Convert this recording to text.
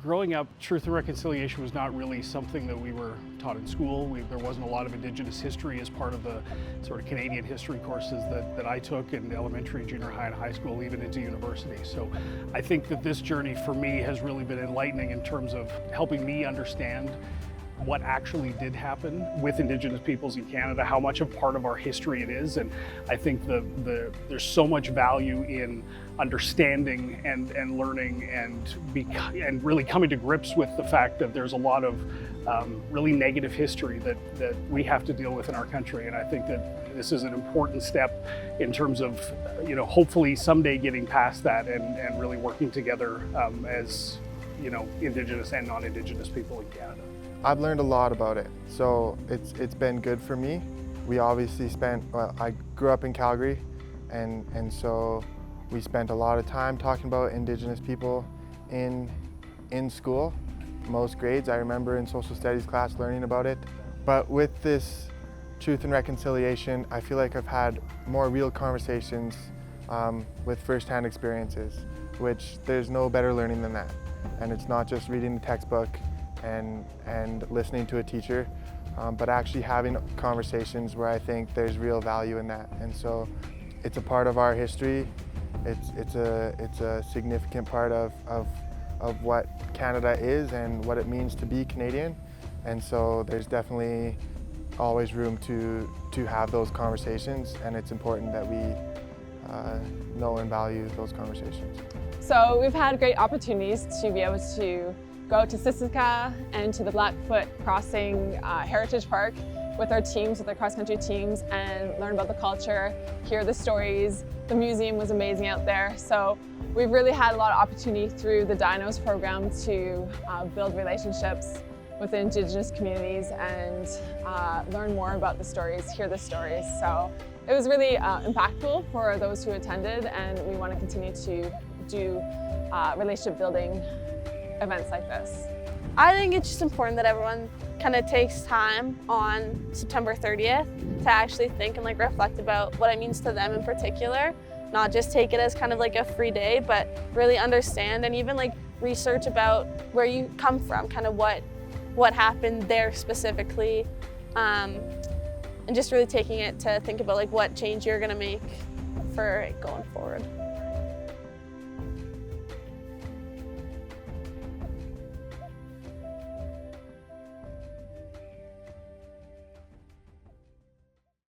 Growing up, truth and reconciliation was not really something that we were taught in school. There wasn't a lot of Indigenous history as part of the sort of Canadian history courses that I took in elementary, junior high, and high school, even into university. So I think that this journey for me has really been enlightening in terms of helping me understand what actually did happen with Indigenous peoples in Canada, how much a part of our history it is. And I think there's so much value in understanding and learning and really coming to grips with the fact that there's a lot of really negative history that we have to deal with in our country. And I think that this is an important step in terms of, hopefully someday getting past that and really working together as, Indigenous and non-Indigenous people in Canada. I've learned a lot about it, so it's been good for me. We obviously I grew up in Calgary, and so we spent a lot of time talking about Indigenous people in school. Most grades, I remember in social studies class learning about it. But with this truth and reconciliation, I feel like I've had more real conversations with firsthand experiences, which there's no better learning than that. And it's not just reading the textbook and listening to a teacher, but actually having conversations where I think there's real value in that. And so it's a part of our history. It's a significant part of what Canada is and what it means to be Canadian. And so there's definitely always room to have those conversations, and it's important that we know and value those conversations. So we've had great opportunities to be able to go to Sissica and to the Blackfoot Crossing Heritage Park with our teams, with our cross-country teams, and learn about the culture, hear the stories. The museum was amazing out there. So we've really had a lot of opportunity through the Dinos program to build relationships with the Indigenous communities and learn more about the stories, hear the stories. So it was really impactful for those who attended, and we want to continue to do relationship building events like this. I think it's just important that everyone kind of takes time on September 30th to actually think and reflect about what it means to them in particular. Not just take it as kind of like a free day, but really understand and even research about where you come from, kind of what happened there specifically, and just really taking it to think about what change you're gonna make for it going forward.